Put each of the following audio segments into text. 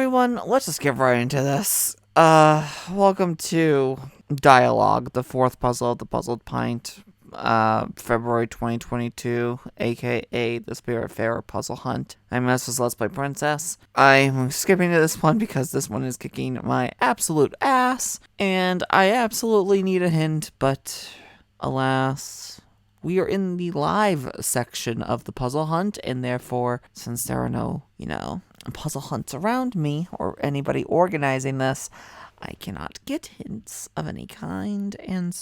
everyone, let's just get right into this. Welcome to Dialogue, the fourth puzzle of the Puzzled Pint, February 2022, aka the Spiritfarer Puzzle Hunt. I'm Mrs. Let's Play Princess. I'm skipping to this one because this one is kicking my absolute ass, and I absolutely need a hint, but alas, we are in the live section of the puzzle hunt, and therefore, since there are no, puzzle hunts around me or anybody organizing this, I cannot get hints of any kind, and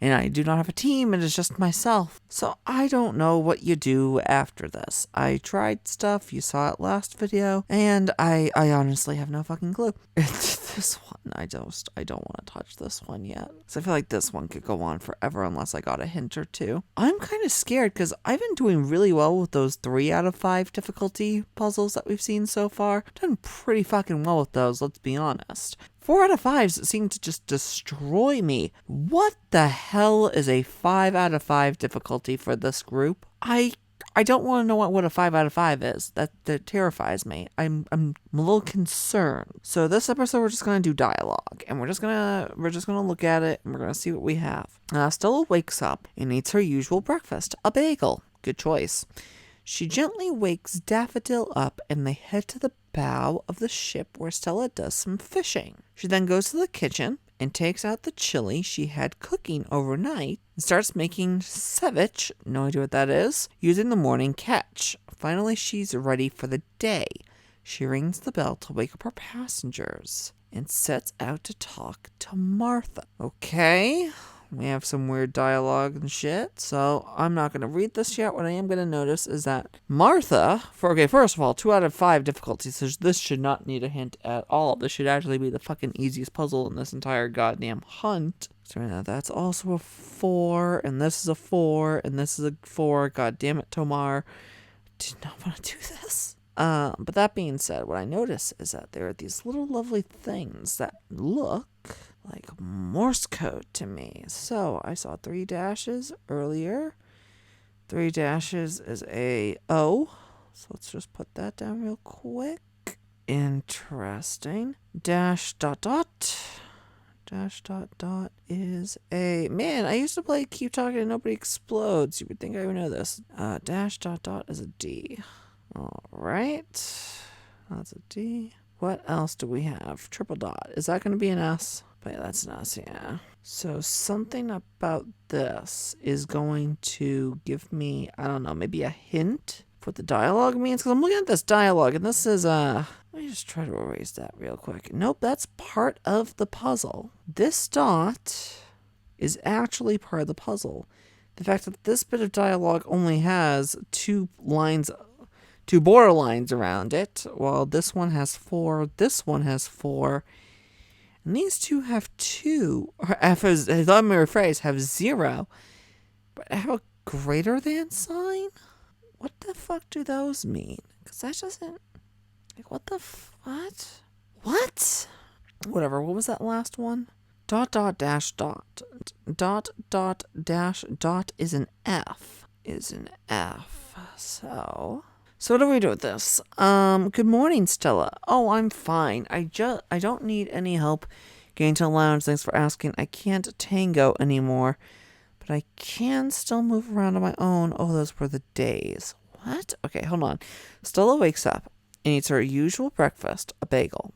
I do not have a team, it is just myself. So I don't know what you do after this. I tried stuff, you saw it last video, and I honestly have no fucking clue. This one, I don't want to touch this one yet. So I feel like this one could go on forever unless I got a hint or two. I'm kind of scared because I've been doing really well with those 3 out of 5 difficulty puzzles that we've seen so far. Done pretty fucking well with those, let's be honest. 4 out of 5s seem to just destroy me. What the hell is a 5 out of 5 difficulty for this group? I don't want to know what a 5 out of 5 is. That terrifies me. I'm a little concerned. So this episode we're just gonna do dialogue, and we're just gonna look at it, and we're gonna see what we have. Stella wakes up and eats her usual breakfast, a bagel. Good choice. She gently wakes Daffodil up, and they head to the bow of the ship where Stella does some fishing. She then goes to the kitchen and takes out the chili she had cooking overnight and starts making ceviche, no idea what that is, using the morning catch. Finally, she's ready for the day. She rings the bell to wake up her passengers and sets out to talk to Martha. Okay, we have some weird dialogue and shit, so I'm not going to read this yet. What I am going to notice is that Martha, first of all, 2 out of 5 difficulties, so this should not need a hint at all. This should actually be the fucking easiest puzzle in this entire goddamn hunt. So now that's also a 4, and this is a 4, and this is a 4. God damn it, Tomar. Did not want to do this. But that being said, what I notice is that there are these little lovely things that look like Morse code to me. So I saw 3 dashes earlier. 3 dashes is a O. So let's just put that down real quick. Interesting. Dash dot dot. Dash dot dot is a... Man, I used to play Keep Talking and Nobody Explodes. You would think I would know this. Dash dot dot is a D. Alright. That's a D. What else do we have? Triple dot. Is that going to be an S? But yeah, that's an S, yeah. So something about this is going to give me, I don't know, maybe a hint for what the dialogue means. Because I'm looking at this dialogue, and this is, let me just try to erase that real quick. Nope, that's part of the puzzle. This dot is actually part of the puzzle. The fact that this bit of dialogue only has 2 border lines around it, while this one has 4, this one has 4, and these two have 2, or let me rephrase, have 0, but have a greater than sign? What the fuck do those mean? Because that doesn't, what the what? What? Whatever, what was that last one? Dot dot dash dot. Dot dot dash dot is an F. So what do we do with this? Good morning, Stella. Oh, I'm fine. I don't need any help getting to the lounge. Thanks for asking. I can't tango anymore, but I can still move around on my own. Oh, those were the days. What? Okay, hold on. Stella wakes up and eats her usual breakfast, a bagel.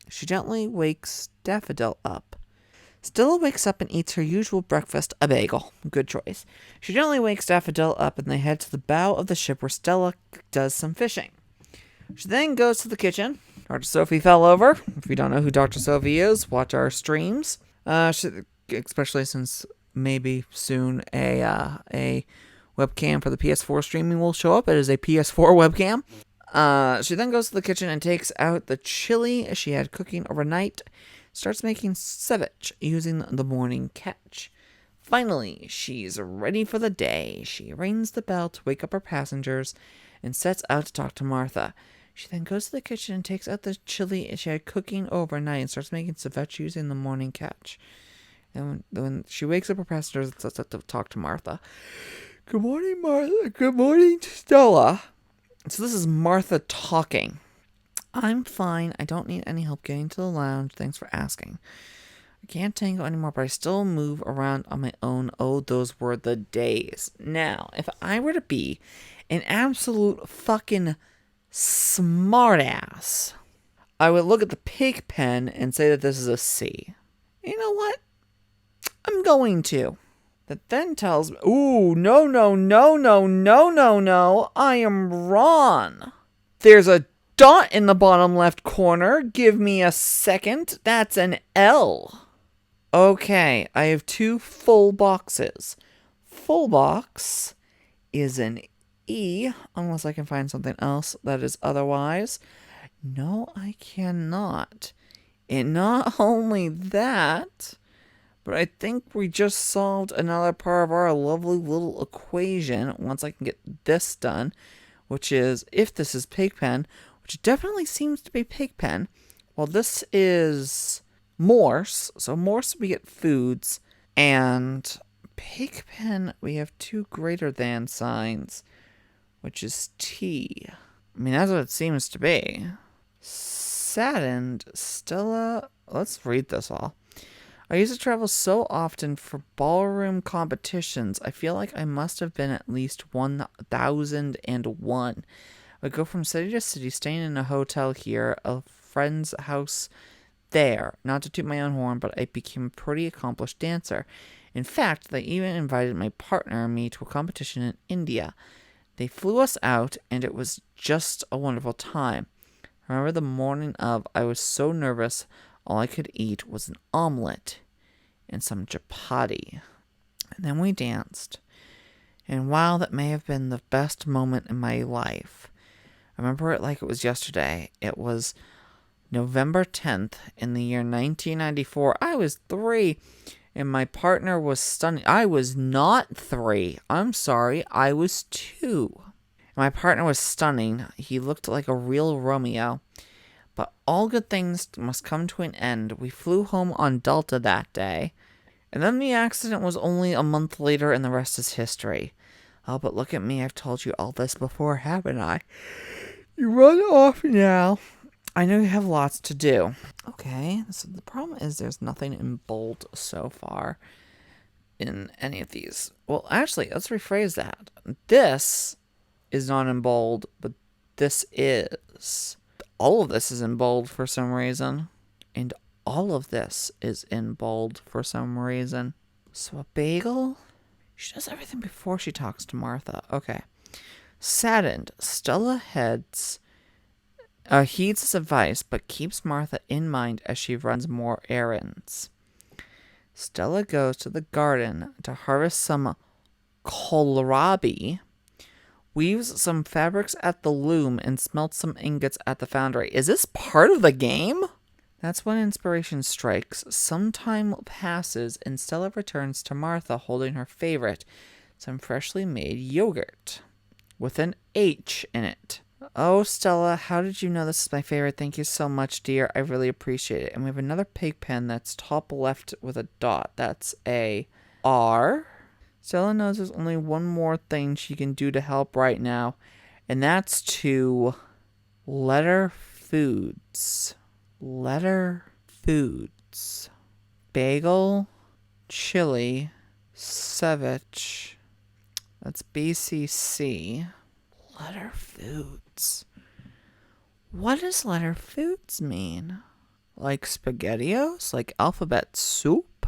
She gently wakes Daffodil up. Stella wakes up and eats her usual breakfast, a bagel. Good choice. She gently wakes Daffodil up and they head to the bow of the ship where Stella does some fishing. She then goes to the kitchen. Dr. Sophie fell over. If you don't know who Dr. Sophie is, watch our streams. Especially since maybe soon a webcam for the PS4 streaming will show up. It is a PS4 webcam. She then goes to the kitchen and takes out the chili she had cooking overnight. Starts making ceviche using the morning catch. Finally, she's ready for the day. She rings the bell to wake up her passengers and sets out to talk to Martha. She then goes to the kitchen and takes out the chili she had cooking overnight and starts making ceviche using the morning catch. And when she wakes up her passengers and sets out to talk to Martha. Good morning, Martha. Good morning, Stella. So this is Martha talking. I'm fine. I don't need any help getting to the lounge. Thanks for asking. I can't tango anymore, but I still move around on my own. Oh, those were the days. Now, if I were to be an absolute fucking smartass, I would look at the pig pen and say that this is a C. You know what? I'm going to. That then tells me, ooh, no, I am wrong. There's a dot in the bottom left corner. Give me a second. That's an L. Okay, I have 2 full boxes. Full box is an E, unless I can find something else that is otherwise. No, I cannot. And not only that, but I think we just solved another part of our lovely little equation once I can get this done, which is, if this is Pigpen, which definitely seems to be Pigpen, well, this is Morse. So Morse, we get foods, and Pigpen, we have 2 greater than signs, which is T. I mean, that's what it seems to be. Saddened, Stella, let's read this all. I used to travel so often for ballroom competitions. I feel like I must have been at least 1001. I go from city to city, staying in a hotel here, a friend's house there. Not to toot my own horn, but I became a pretty accomplished dancer. In fact, they even invited my partner and me to a competition in India. They flew us out, and it was just a wonderful time. I remember the morning of, I was so nervous, all I could eat was an omelet and some chapati. And then we danced. And wow, that may have been the best moment in my life. I remember it like it was yesterday. It was November 10th in the year 1994. I was 3, and my partner was stunning. I was not 3. I'm sorry, I was 2. My partner was stunning. He looked like a real Romeo. But all good things must come to an end. We flew home on Delta that day. And then the accident was only a month later, and the rest is history. Oh, but look at me. I've told you all this before, haven't I? You run off now. I know you have lots to do. Okay, so the problem is there's nothing in bold so far in any of these. Well, actually, let's rephrase that. This is not in bold, but this is. All of this is in bold for some reason. And all of this is in bold for some reason. So a bagel? She does everything before she talks to Martha. Okay. Saddened, Stella heeds his advice, but keeps Martha in mind as she runs more errands. Stella goes to the garden to harvest some kohlrabi, weaves some fabrics at the loom, and smelts some ingots at the foundry. Is this part of the game? That's when inspiration strikes. Some time passes, and Stella returns to Martha holding her favorite, some freshly made yogurt with an H in it. Oh, Stella, how did you know this is my favorite? Thank you so much, dear. I really appreciate it. And we have another pig pen that's top left with a dot. That's a R. Stella knows there's only one more thing she can do to help right now, and that's to letter foods. Letter foods. Bagel, chili, ceviche. That's BCC. Letter foods. What does letter foods mean? Like SpaghettiOs? Like alphabet soup?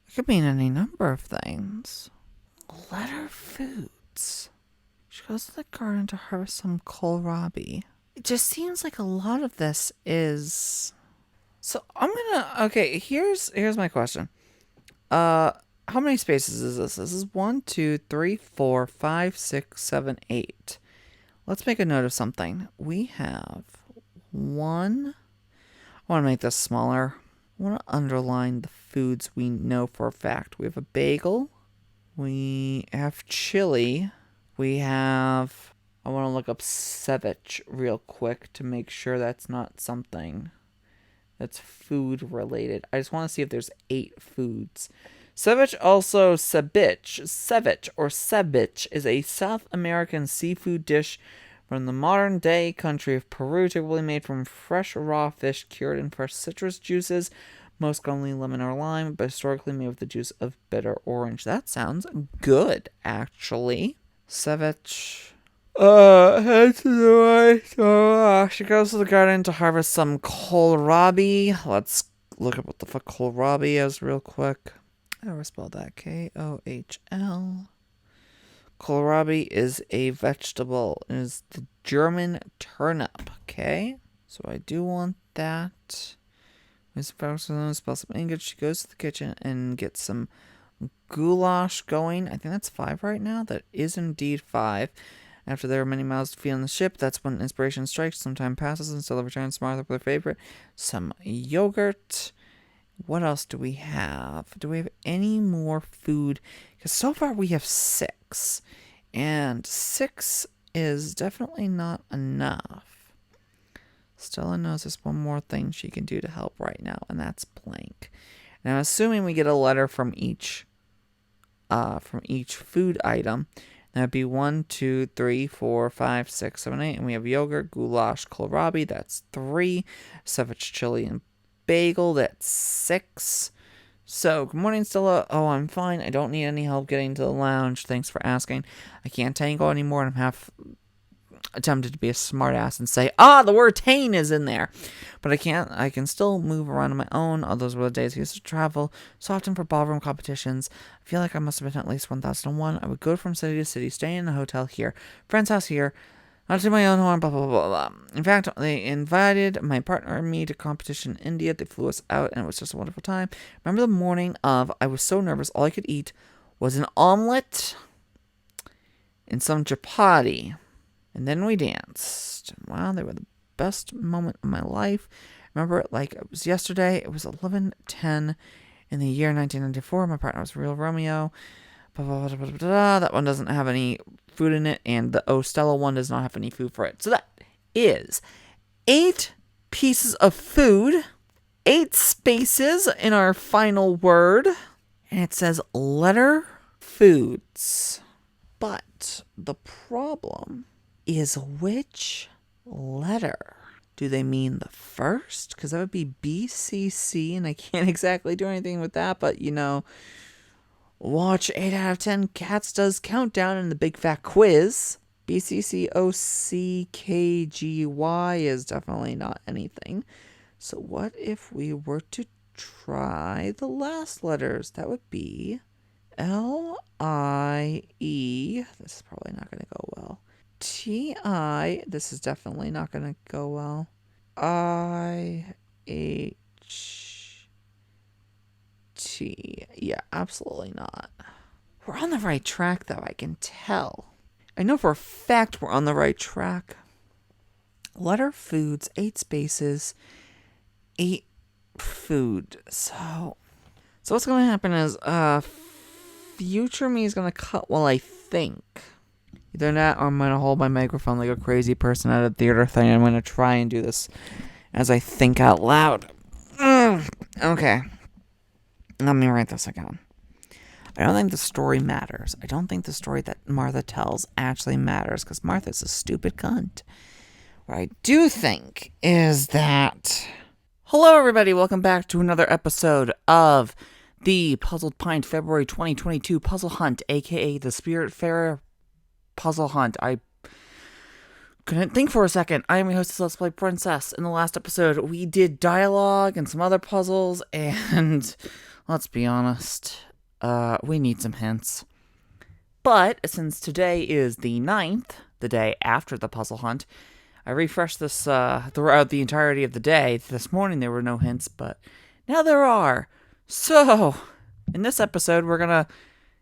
It could mean any number of things. Letter foods. She goes to the garden to harvest some kohlrabi. It just seems like a lot of this is... So I'm gonna... Okay, here's my question. How many spaces is this? This is 1, 2, 3, 4, 5, 6, 7, 8. Let's make a note of something. We have 1... I want to make this smaller. I want to underline the foods we know for a fact. We have a bagel. We have chili. We have... I want to look up ceviche real quick to make sure that's not something that's food related. I just want to see if there's 8 foods. Ceviche, also ceviche or ceviche, is a South American seafood dish From the modern-day country of Peru, typically made from fresh raw fish cured in fresh citrus juices, most commonly lemon or lime, but historically made with the juice of bitter orange. That sounds good, actually. Ceviche. Head to the right. She goes to the garden to harvest some kohlrabi. Let's look up what the fuck kohlrabi is real quick. How do I spell that? Kohl. Kohlrabi is a vegetable. It is the German turnip. Okay, so I do want that. Miss Ferguson spell some ingots. She goes to the kitchen and gets some goulash going. I think that's 5 right now. That is indeed 5. After there are many miles to feed on the ship, that's when inspiration strikes. Some time passes and still returns to Martha with her favorite. Some yogurt. What else do we have? Do we have any more food? Because so far we have 6. And 6 is definitely not enough. Stella knows there's one more thing she can do to help right now, and that's plank. Now, assuming we get a letter from each food item, that'd be 1, 2, 3, 4, 5, 6, 7, 8. And we have yogurt, goulash, kohlrabi. That's 3. Ceviche, chili, and bagel. That's 6. So, good morning, Stella. Oh, I'm fine. I don't need any help getting to the lounge. Thanks for asking. I can't tango anymore, and I'm half tempted to be a smartass and say, the word tane is in there. But I can't. I can still move around on my own. All those were the days I used to travel, so often for ballroom competitions. I feel like I must have been at least 1001. I would go from city to city, stay in a hotel here, friend's house here, not to my own home, blah, blah, blah, blah. In fact, they invited my partner and me to competition in India. They flew us out, and it was just a wonderful time. Remember the morning of, I was so nervous, all I could eat was an omelet and some chapati. And then we danced. Wow, they were the best moment of my life. Remember it like it was yesterday. It was 11:10 in the year 1994. My partner was Real Romeo. That one doesn't have any food in it, and the Stella one does not have any food for it. So that is 8 pieces of food, 8 spaces in our final word, and it says letter foods. But the problem is which letter? Do they mean the first? Because that would be BCC, and I can't exactly do anything with that, but watch 8 out of 10 Cats Does Countdown in the Big Fat Quiz. BCCOCKGY is definitely not anything. So what if we were to try the last letters? That would be LIE. This is probably not going to go well. TI. This is definitely not going to go well. IHT. Yeah, absolutely not. We're on the right track, though, I can tell. I know for a fact we're on the right track. Letter foods, 8 spaces, 8 food. So what's going to happen is, future me is going to cut while I think. Either that or I'm going to hold my microphone like a crazy person at a theater thing. I'm going to try and do this as I think out loud. Okay. Let me write this again. I don't think the story matters. I don't think the story that Martha tells actually matters because Martha's a stupid cunt. What I do think is that... Hello, everybody. Welcome back to another episode of the Puzzled Pint February 2022 Puzzle Hunt, a.k.a. the Spiritfarer Puzzle Hunt. I couldn't think for a second. I am your host, TheLetsPlayPrincess. In the last episode, we did dialogue and some other puzzles, and let's be honest, we need some hints. But since today is the 9th, the day after the puzzle hunt, I refreshed this throughout the entirety of the day. This morning there were no hints, but now there are. So, in this episode, we're going to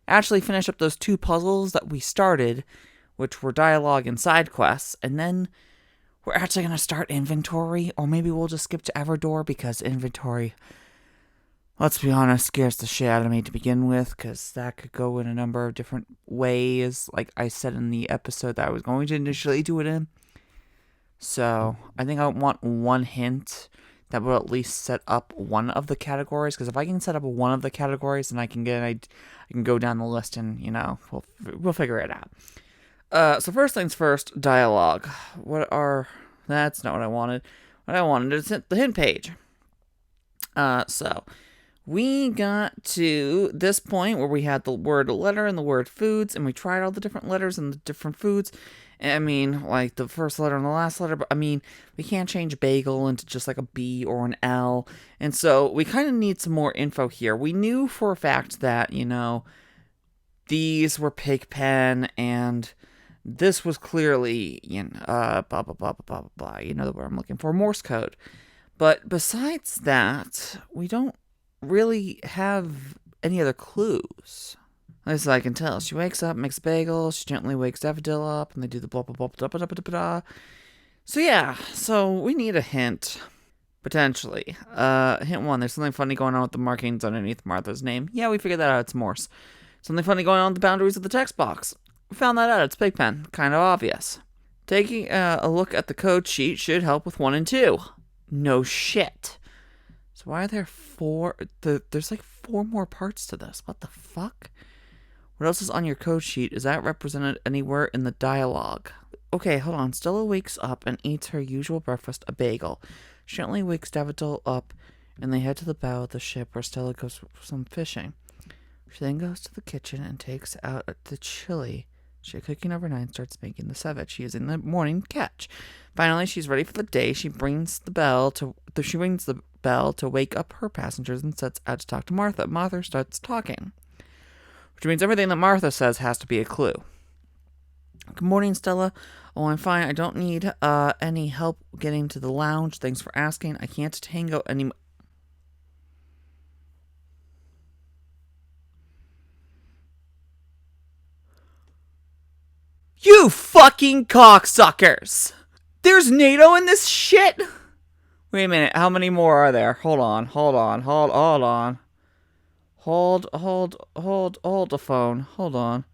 actually finish up those 2 puzzles that we started, which were dialogue and side quests, and then we're actually going to start inventory, or maybe we'll just skip to Everdor, because inventory, let's be honest, scares the shit out of me to begin with, because that could go in a number of different ways, like I said in the episode that I was going to initially do it in. So, I think I want one hint that will at least set up one of the categories, because if I can set up one of the categories, then I can go down the list and, we'll figure it out. So first things first, dialogue. That's not what I wanted. What I wanted is the hint page. So we got to this point where we had the word letter and the word foods, and we tried all the different letters and the different foods. I mean, like the first letter and the last letter, but I mean, we can't change bagel into just like a B or an L. And so we kind of need some more info here. We knew for a fact that, these were Pigpen, and this was clearly, blah, blah, blah, blah, blah, blah. You know the word I'm looking for, Morse code. But besides that, we don't really have any other clues. At least I can tell. She wakes up, makes a bagel, she gently wakes Daffodil up, and they do the blah, blah, blah, blah, blah, blah, blah, blah. So yeah, so we need a hint. Potentially. Hint one, there's something funny going on with the markings underneath Martha's name. Yeah, we figured that out, it's Morse. Something funny going on with the boundaries of the text box. We found that out, it's Pigpen. Kind of obvious. Taking a look at the code sheet should help with 1 and 2. No shit. So why are there 4? There's like 4 more parts to this. What the fuck? What else is on your code sheet? Is that represented anywhere in the dialogue? Okay, hold on. Stella wakes up and eats her usual breakfast, a bagel. She gently wakes Daffodil up, and they head to the bow of the ship where Stella goes for some fishing. She then goes to the kitchen and takes out the chili. She's cooking overnight and starts making the ceviche using the morning catch. Finally, she's ready for the day. She rings the bell to wake up her passengers and sets out to talk to Martha. Martha starts talking, which means everything that Martha says has to be a clue. Good morning, Stella. Oh, I'm fine. I don't need any help getting to the lounge. Thanks for asking. I can't tango anymore. You fucking cocksuckers! There's NATO in this shit? Wait a minute, how many more are there? Hold on. Hold the phone. Hold on.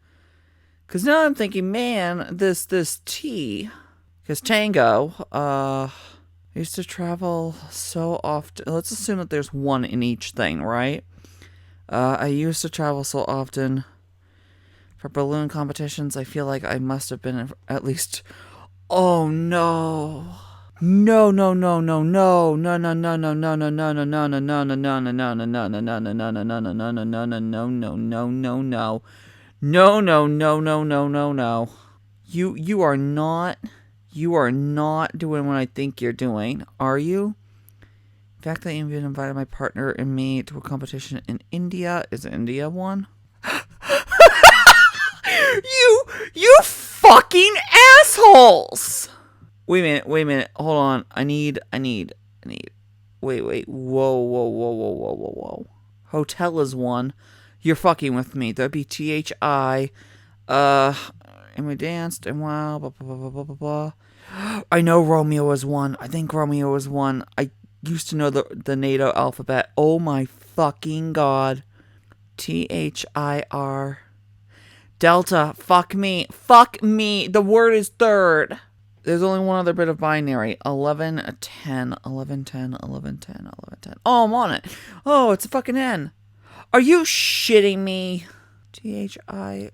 Cause now I'm thinking, man, this T, cause Tango, used to travel so often. Let's assume that there's 1 in each thing, right? I used to travel so often for balloon competitions. I feel like I must have been at least. Oh no. No. You are not doing what I think you're doing, are you? In fact, I even invited my partner and me to a competition in India. Is India one? You fucking assholes! Wait a minute. Hold on. I need. Wait. Whoa. Hotel is 1. You're fucking with me. That'd be THI. And we danced and wow, blah, blah, blah, blah, blah, blah. I know Romeo is 1. I think Romeo is 1. I used to know the NATO alphabet. Oh my fucking god. THIR. Delta. Fuck me. The word is third. There's only one other bit of binary. 11, 10, 11, 10, 11, 10, 11, 10. Oh, I'm on it. Oh, it's a fucking N. Are you shitting me? THIRD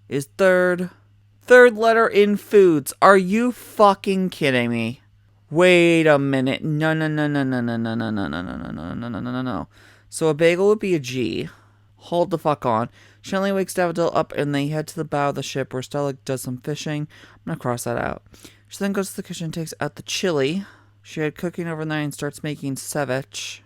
is third. Third letter in foods. Are you fucking kidding me? Wait a minute. No. So a bagel would be a G. Hold the fuck on. She only wakes Daffodil up and they head to the bow of the ship where Stella does some fishing. I'm gonna cross that out. She then goes to the kitchen and takes out the chili. She had cooking overnight and starts making ceviche.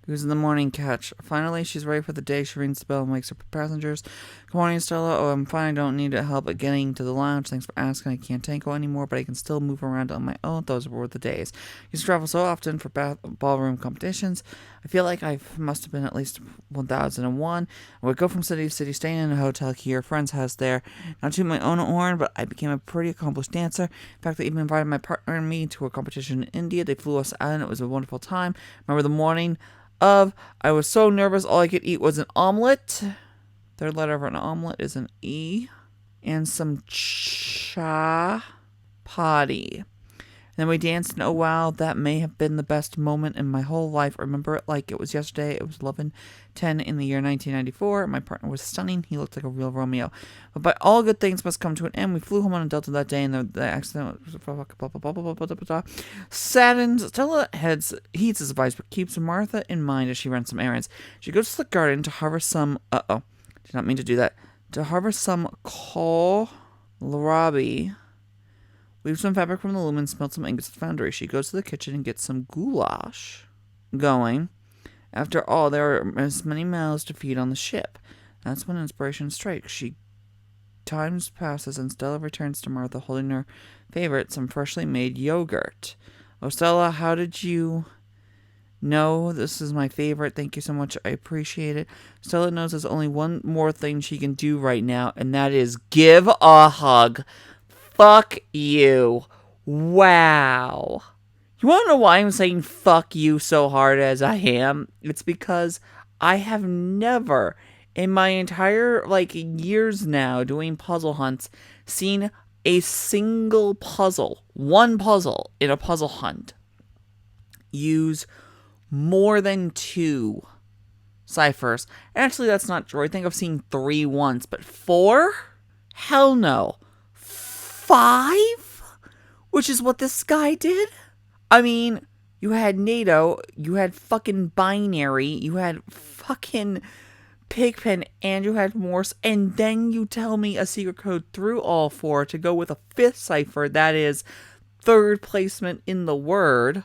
Using the morning catch. Finally, she's ready for the day. She rings the bell and wakes up her passengers. Good morning, Stella. Oh, I'm fine. I don't need help at getting to the lounge. Thanks for asking. I can't tango anymore, but I can still move around on my own. Those were the days. I used to travel so often for ballroom competitions. I feel like I must have been at least 1001. I would go from city to city, staying in a hotel here, friend's house there. Not to my own horn, but I became a pretty accomplished dancer. In fact, they even invited my partner and me to a competition in India. They flew us out, and it was a wonderful time. Remember the morning I was so nervous, all I could eat was an omelet. Third letter of an omelet is an E. And some chapati. And then we danced, and oh wow, that may have been the best moment in my whole life. I remember it like it was yesterday. It was 11:10 in the year 1994. My partner was stunning. He looked like a real Romeo. But all good things must come to an end. We flew home on a Delta that day, and the accident was blah, blah, blah, blah, blah, blah. Saddens. Stella heeds his advice, but keeps Martha in mind as she runs some errands. She goes to the garden to harvest some. Did not mean to do that. To harvest some kohlrabi. Weave some fabric from the loom and smelt some ingots at the foundry. She goes to the kitchen and gets some goulash going. After all, there are as many mouths to feed on the ship. That's when inspiration strikes. Times passes and Stella returns to Martha holding her favorite, some freshly made yogurt. Oh, Stella, how did you know this is my favorite? Thank you so much. I appreciate it. Stella knows there's only one more thing she can do right now, and that is give a hug. Fuck you. Wow. You want to know why I'm saying fuck you so hard as I am? It's because I have never, in my entire, years now doing puzzle hunts, seen a single puzzle, one puzzle in a puzzle hunt, use more than 2 ciphers. Actually, that's not true. I think I've seen 3 once, but 4? Hell no. 5? Which is what this guy did? I mean, you had NATO, you had fucking binary, you had fucking pigpen, and you had Morse, and then you tell me a secret code through all 4 to go with a 5th cipher that is 3rd placement in the word,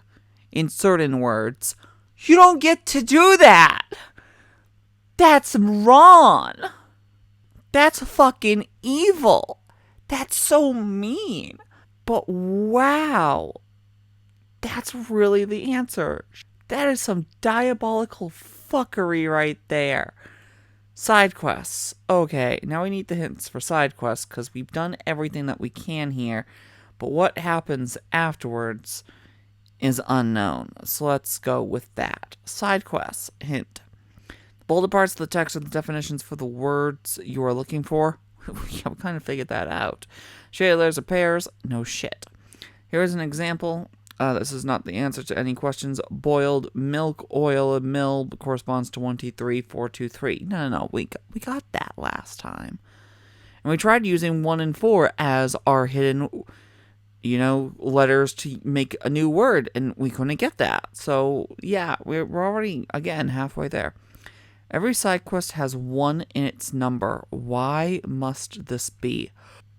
in certain words. You don't get to do that! That's wrong! That's fucking evil! That's so mean. But wow. That's really the answer. That is some diabolical fuckery right there. Side quests. Okay, now we need the hints for side quests because we've done everything that we can here. But what happens afterwards is unknown. So let's go with that. Side quests. Hint. The bolded parts of the text are the definitions for the words you are looking for. We kind of figured that out. Shaded layers of pairs, no shit. Here's an example. This is not the answer to any questions. Boiled milk, oil, and mill corresponds to 1, 2, 3, 4, 2, 3. No. We got that last time. And we tried using 1 and 4 as our hidden, letters to make a new word, and we couldn't get that. So, yeah, we're already, again, halfway there. Every side quest has 1 in its number. Why must this be?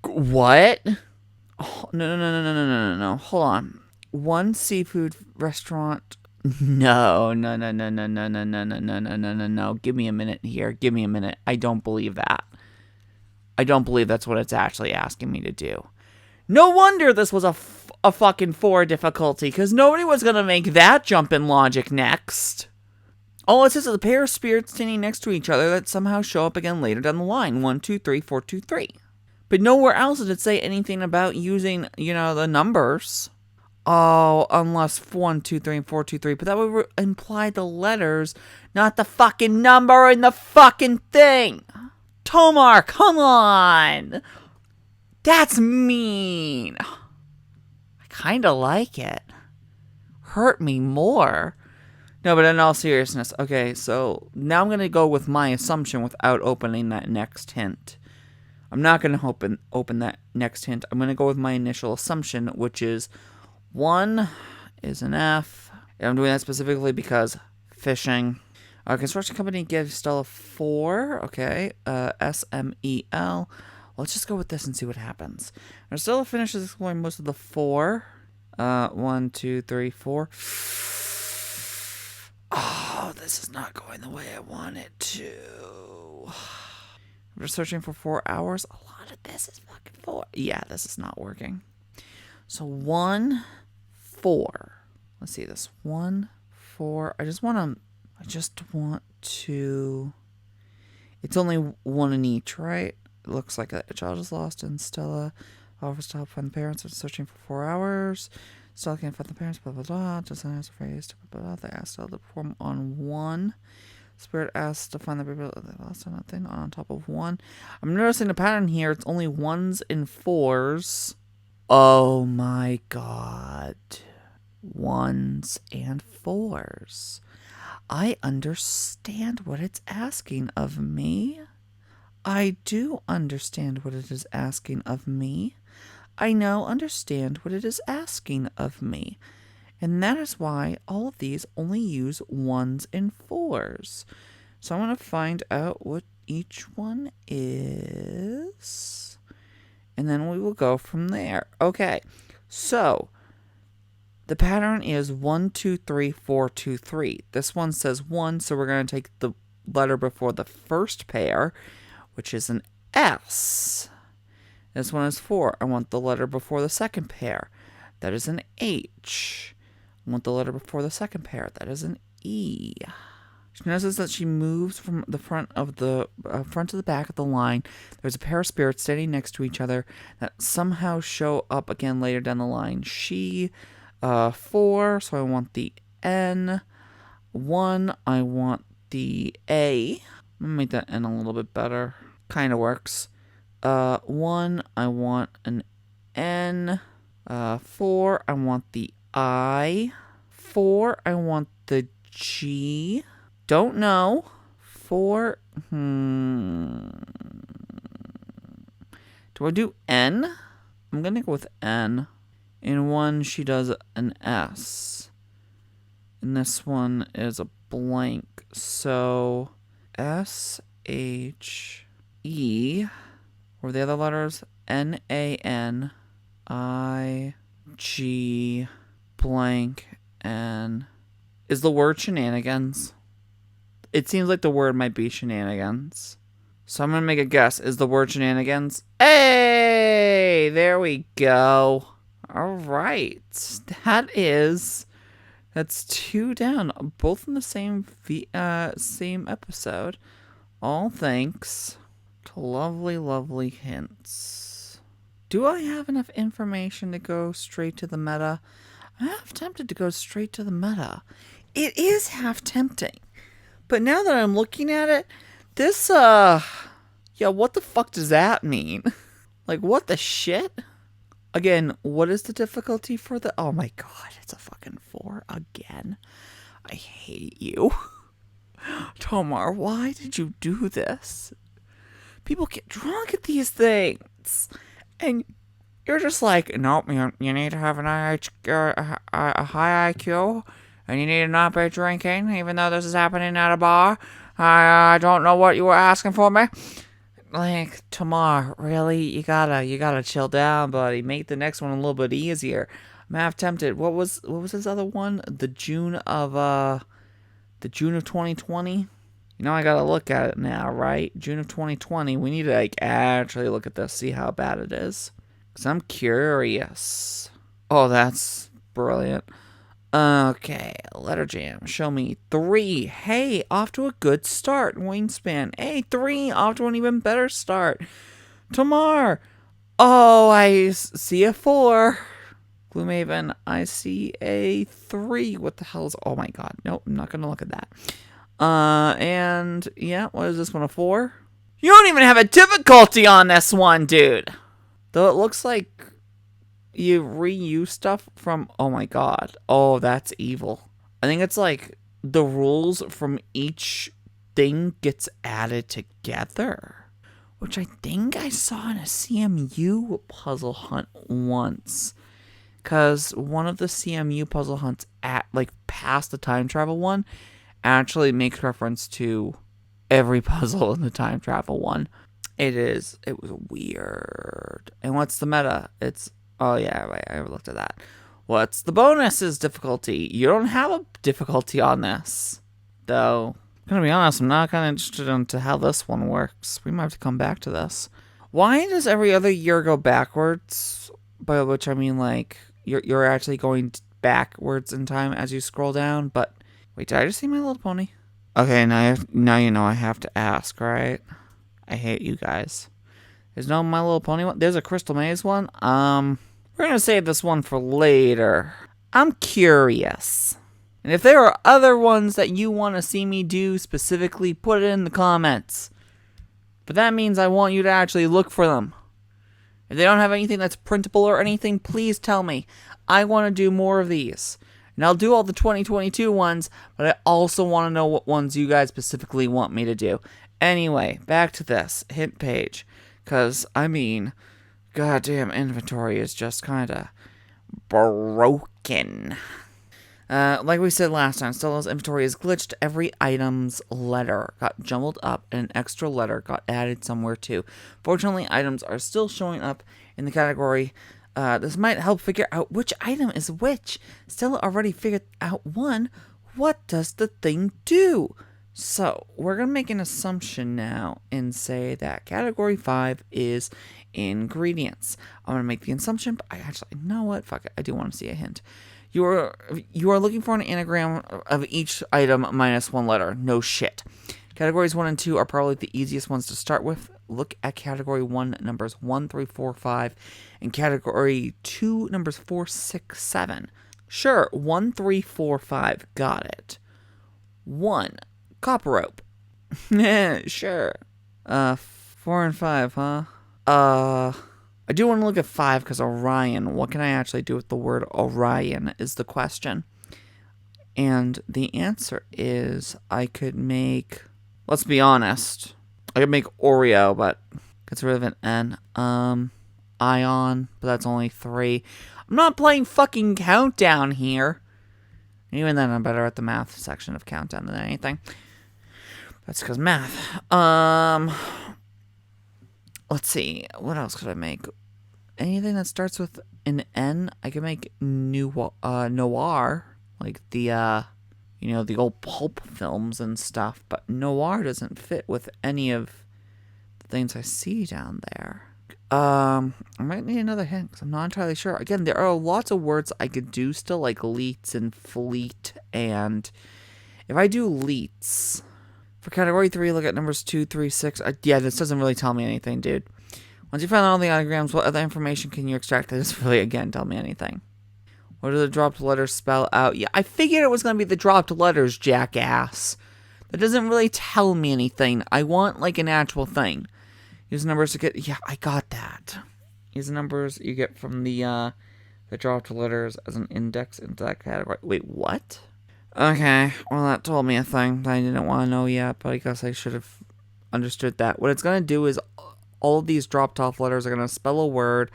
What? Oh, no. Hold on. 1 seafood restaurant. No. Give me a minute here. Give me a minute. I don't believe that. I don't believe that's what it's actually asking me to do. No wonder this was a fucking 4 difficulty, because nobody was going to make that jump in logic next. All it says is a pair of spirits standing next to each other that somehow show up again later down the line. 1, 2, 3, 4, 2, 3. But nowhere else did it say anything about using, the numbers. Oh, unless 1, 2, 3, and 4, 2, 3. But that would imply the letters, not the fucking number in the fucking thing. Tomar, come on. That's mean. I kind of like it. Hurt me more. No, but in all seriousness, okay, so now I'm going to go with my assumption without opening that next hint. I'm not going to open that next hint. I'm going to go with my initial assumption, which is 1 is an F. And I'm doing that specifically because fishing. Construction company gives Stella 4. Okay, SMEL. Let's just go with this and see what happens. Now Stella finishes exploring most of the 4. 1, 2, 3, 4. Oh, this is not going the way I want it to. We're searching for 4 hours. A lot of this is fucking 4. Yeah, this is not working. So 1, 4. Let's see this. 1, 4. I just want to. It's only 1 in each, right? It looks like a child is lost and Stella offers to help find the parents. Are searching for 4 hours. Stella can't find the parents, blah, blah, blah. Just has a phrase, blah, blah, blah. They asked Stella to perform on 1. Spirit asks to find the people that lost on that thing on top of 1. I'm noticing a pattern here. It's only 1s and 4s. Oh my god. 1s and 4s. I understand what it's asking of me. I do understand what it is asking of me. I now understand what it is asking of me. And that is why all of these only use 1s and 4s. So I'm going to find out what each one is. And then we will go from there. Okay, so the pattern is 1, 2, 3, 4, 2, 3. This one says 1, so we're going to take the letter before the first pair, which is an S. This one is 4. I want the letter before the second pair. That is an H. I want the letter before the second pair. That is an E. She notices that she moves from the front to the back of the line. There's a pair of spirits standing next to each other that somehow show up again later down the line. She, 4, so I want the N. 1, I want the A. I'm going to make that N a little bit better. Kind of works. 1, I want an N. 4, I want the I. 4, I want the G. Don't know. 4, Do I do N? I'm going to go with N. In 1, she does an S. And this one is a blank. So, S, H, E. Or the other letters? N, A, N, I, G, blank, N. Is the word shenanigans? It seems like the word might be shenanigans. So I'm going to make a guess. Is the word shenanigans? Hey! There we go. All right. That's 2 down. Both in the same episode. All thanks to lovely, lovely hints. Do I have enough information to go straight to the meta? I'm half tempted to go straight to the meta. It is half tempting. But now that I'm looking at it, this, what the fuck does that mean? Like, what the shit? Again, what is the difficulty for the... Oh my god, it's a fucking 4 again. I hate you. Tomar, why did you do this? People get drunk at these things. And you're just like, nope, you need to have a high IQ. And you need to not be drinking, even though this is happening at a bar. I don't know what you were asking for me. Like, Tamar, really? You gotta chill down, buddy. Make the next one a little bit easier. I'm half tempted. What was this other one? The June of 2020? You know, I gotta look at it now, right? June of 2020. We need to, actually look at this, see how bad it is. Because I'm curious. Oh, that's brilliant. Okay, letter jam. Show me 3. Hey, off to a good start. Wingspan. Hey, 3. Off to an even better start. Tamar. Oh, I see a 4. Gloomhaven. I see a 3. What the hell is... Oh my god. Nope, I'm not going to look at that. And, yeah, what is this one, a 4? You don't even have a difficulty on this one, dude. Though it looks like... you reuse stuff from... Oh my god. Oh, that's evil. I think it's like the rules from each thing gets added together. Which I think I saw in a CMU puzzle hunt once. Because one of the CMU puzzle hunts past the time travel one actually makes reference to every puzzle in the time travel one. It was weird. And what's the meta? It's... Oh, yeah, right, I looked at that. What's the bonus's difficulty? You don't have a difficulty on this. Though, I'm gonna be honest, I'm not kind of interested into how this one works. We might have to come back to this. Why does every other year go backwards? By which I mean, you're actually going backwards in time as you scroll down. But, wait, did I just see My Little Pony? Okay, now you know I have to ask, right? I hate you guys. There's no My Little Pony one. There's a Crystal Maze one. We're going to save this one for later. I'm curious. And if there are other ones that you want to see me do specifically, put it in the comments. But that means I want you to actually look for them. If they don't have anything that's printable or anything, please tell me. I want to do more of these. And I'll do all the 2022 ones, but I also want to know what ones you guys specifically want me to do. Anyway, back to this hint page. Because, I mean, goddamn inventory is just kind of broken. Like we said last time, Stella's inventory is glitched. Every item's letter got jumbled up and an extra letter got added somewhere too. Fortunately, items are still showing up in the category. This might help figure out which item is which. Stella already figured out one. What does the thing do? So, we're going to make an assumption now and say that category 5 is ingredients. I'm going to make the assumption, but I actually, you know what? Fuck it. I do want to see a hint. You are looking for an anagram of each item minus one letter. No shit. Categories 1 and 2 are probably the easiest ones to start with. Look at category 1, numbers 1, 3, 4, 5, and category 2, numbers 4, 6, 7. Sure, 1, 3, 4, 5. Got it. 1. Copper rope. Sure. 4 and 5, huh? I do want to look at 5 because Orion. What can I actually do with the word Orion is the question. And the answer is I could make, let's be honest, I could make Oreo, but gets rid of an N. Ion, but that's only 3. I'm not playing fucking Countdown here. Even then, I'm better at the math section of Countdown than anything. That's because math. Let's see. What else could I make? Anything that starts with an N, I can make noir, like the, the old pulp films and stuff. But noir doesn't fit with any of the things I see down there. I might need another hint because I'm not entirely sure. Again, there are lots of words I could do still, like leets and fleet. And if I do leets, for category 3, look at numbers 2, 3, 6. Yeah, this doesn't really tell me anything, dude. Once you find all the anagrams, what other information can you extract that doesn't really, again, tell me anything? What do the dropped letters spell out? Yeah, I figured it was going to be the dropped letters, jackass. That doesn't really tell me anything. I want, like, an actual thing. Use numbers to get... Yeah, I got that. Use the numbers you get from the dropped letters as an index into that category. Wait, what? Okay, well, that told me a thing that I didn't want to know yet, but I guess I should have understood that. What it's going to do is all of these dropped off letters are going to spell a word.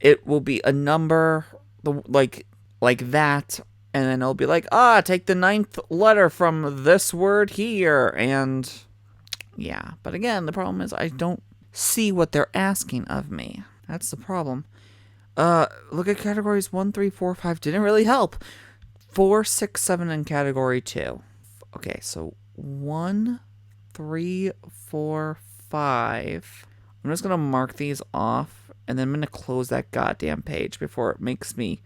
It will be a number, like that, and then it'll be like, take the 9th letter from this word here, and yeah. But again, the problem is I don't see what they're asking of me. That's the problem. Look at categories 1, 3, 4, 5. Didn't really help. 4, 6, 7 in category 2. Okay, so 1, 3, 4, 5. I'm just going to mark these off, and then I'm going to close that goddamn page before it makes me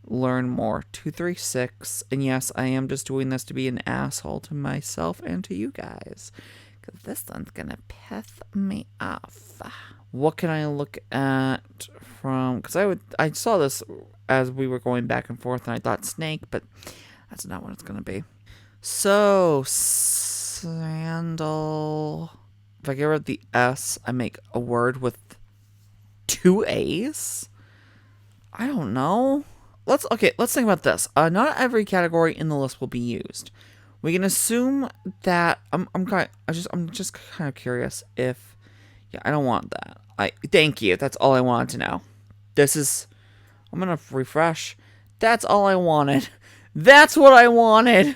learn more. 2, 3, 6. And yes, I am just doing this to be an asshole to myself and to you guys. Because this one's going to piss me off. What can I look at from... Because I saw this as we were going back and forth, and I thought snake, but that's not what it's going to be. So, sandal... If I get rid of the S, I make a word with 2 A's? I don't know. Let's think about this. Not every category in the list will be used. We can assume that I'm just kind of curious if... Yeah, I don't want that. Thank you. That's all I wanted to know. I'm going to refresh. That's all I wanted. That's what I wanted.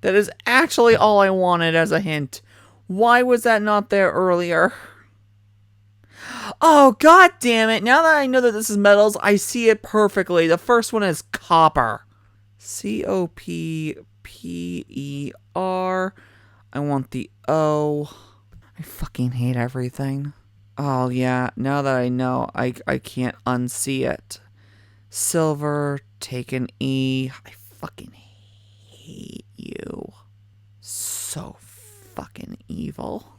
That is actually all I wanted as a hint. Why was that not there earlier? Oh, god damn it. Now that I know that this is metals, I see it perfectly. The first one is copper. C-O-P-P-E-R. I want the O. I fucking hate everything. Oh, yeah. Now that I know, I can't unsee it. Silver, take an E. I fucking hate you. So fucking evil.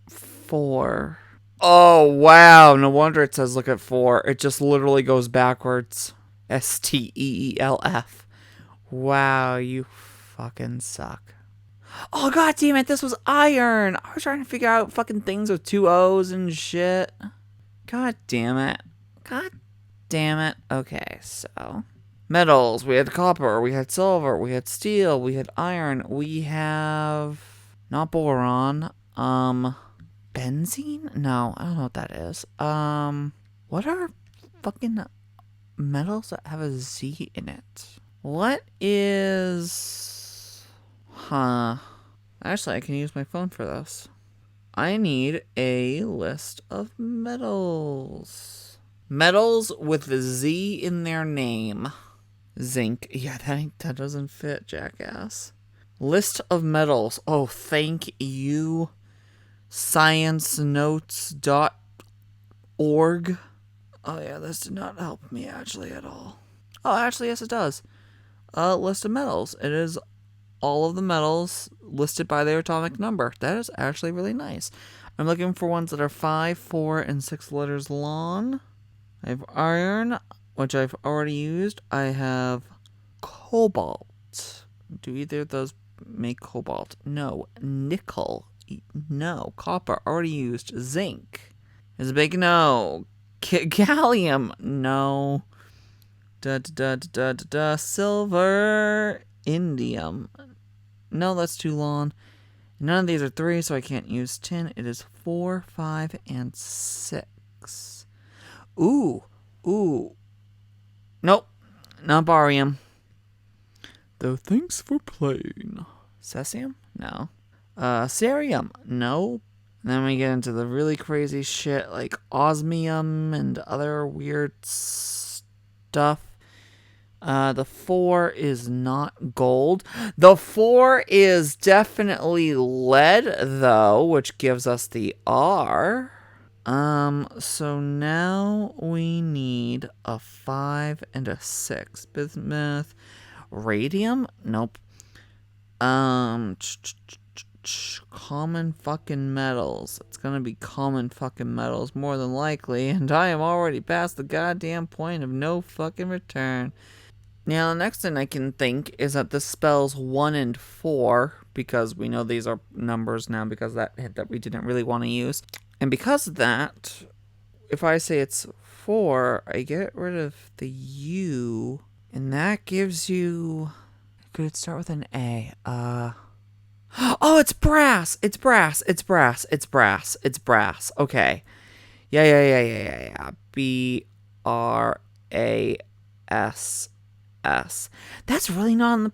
4. Oh, wow. No wonder it says look at 4. It just literally goes backwards. S-T-E-E-L-F. Wow, you fucking suck. Oh, god damn it. This was iron. I was trying to figure out fucking things with 2 O's and shit. God damn it. God damn it. Okay, so metals. We had copper, we had silver, we had steel, we had iron, we have not boron. Benzene? No, I don't know what that is. What are fucking metals that have a Z in it? What is... Huh. Actually, I can use my phone for this. I need a list of metals. Metals with the Z in their name. Zinc. Yeah, that doesn't fit, jackass. List of metals. Oh, thank you. sciencenotes.org. Oh yeah, this did not help me actually at all. Oh, actually, yes it does. List of metals. It is all of the metals listed by their atomic number. That is actually really nice. I'm looking for ones that are 5, 4, and 6 letters long. I have iron, which I've already used. I have cobalt. Do either of those make cobalt? No. Nickel. No. Copper. Already used. Zinc is a big no. Gallium. No. Silver. Indium. No, that's too long. None of these are 3, so I can't use tin. It is 4, 5, and 6. Ooh. Nope. Not barium. Though thanks for playing. Cesium? No. Cerium? No. And then we get into the really crazy shit like osmium and other weird stuff. The 4 is not gold. The 4 is definitely lead, though, which gives us the R. So now we need a 5 and a 6. Bismuth. Radium? Nope. Common fucking metals. It's gonna be common fucking metals more than likely, and I am already past the goddamn point of no fucking return. Now, the next thing I can think is that this spells 1 and 4, because we know these are numbers now because that hit that we didn't really want to use. And because of that, if I say it's 4, I get rid of the U, and that gives you... Could it start with an A? Oh, it's brass! It's brass! Okay. Yeah. BRASS. That's really not on the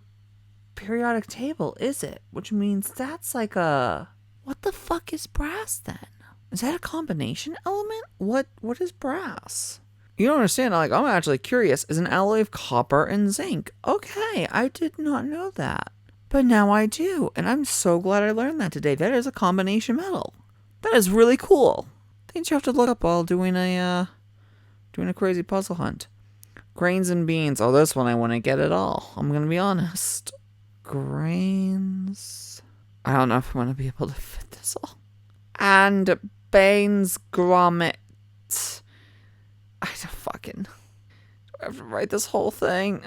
periodic table, is it? Which means that's like a... What the fuck is brass then? Is that a combination element? What is brass? You don't understand. I'm actually curious. Is an alloy of copper and zinc. Okay, I did not know that. But now I do, and I'm so glad I learned that today. That is a combination metal. That is really cool. Things you have to look up while doing a crazy puzzle hunt. Grains and beans. Oh, this one I want to get it all. I'm going to be honest. Grains. I don't know if I'm going to be able to fit this all. And Baines grommet. I have to write this whole thing.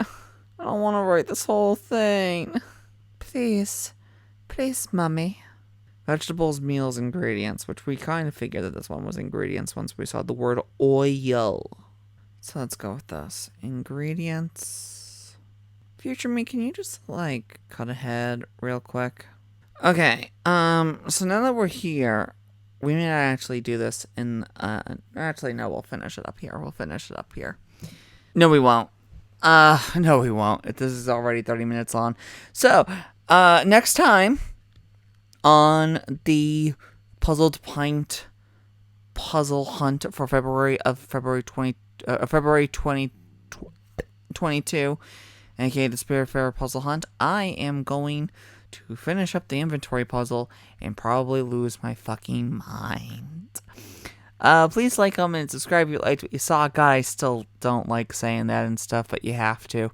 I don't want to write this whole thing. Please, mummy. Vegetables, meals, ingredients, which we kind of figured that this one was ingredients once we saw the word oil. So let's go with this. Ingredients. Future me, can you just, cut ahead real quick? Okay, so now that we're here, we may not actually do this in, actually, no, we'll finish it up here. No, we won't. No, we won't. This is already 30 minutes long. So, next time on the Puzzled Pint puzzle hunt for February 2022, aka the Spiritfarer puzzle hunt, I am going to finish up the inventory puzzle and probably lose my fucking mind. Please like, comment, and subscribe if you liked what you saw. God, I still don't like saying that and stuff, but you have to.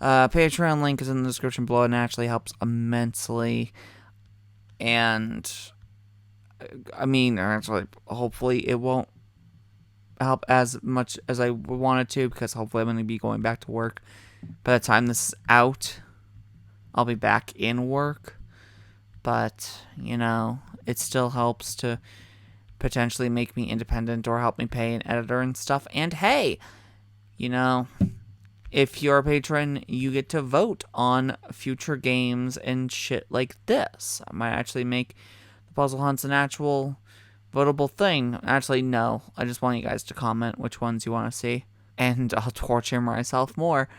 Patreon link is in the description below and actually helps immensely. And, actually, hopefully it won't help as much as I wanted to, because hopefully I'm going to be going back to work. By the time this is out, I'll be back in work. But, it still helps to potentially make me independent or help me pay an editor and stuff. And hey, if you're a patron, you get to vote on future games and shit like this. I might actually make the puzzle hunts an actual votable thing. Actually, no. I just want you guys to comment which ones you want to see. And I'll torture myself more.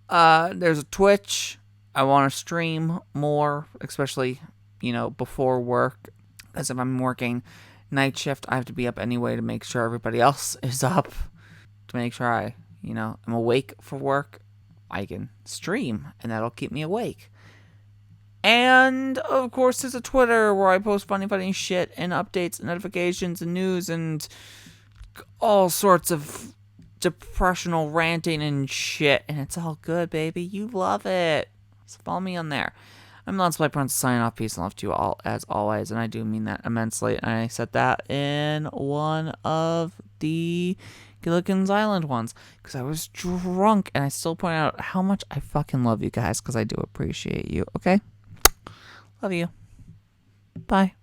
There's a Twitch. I want to stream more, especially, before work. Because if I'm working night shift, I have to be up anyway to make sure everybody else is up. To make sure I'm awake for work. I can stream, and that'll keep me awake. And, of course, there's a Twitter where I post funny shit and updates and notifications and news and all sorts of depressional ranting and shit. And it's all good, baby. You love it. So follow me on there. I'm TheLetsPlayPrincess signing off. Peace and love to you all, as always. And I do mean that immensely. And I said that in one of the Gilligan's Island ones. Because I was drunk. And I still point out how much I fucking love you guys. Because I do appreciate you. Okay? Love you. Bye.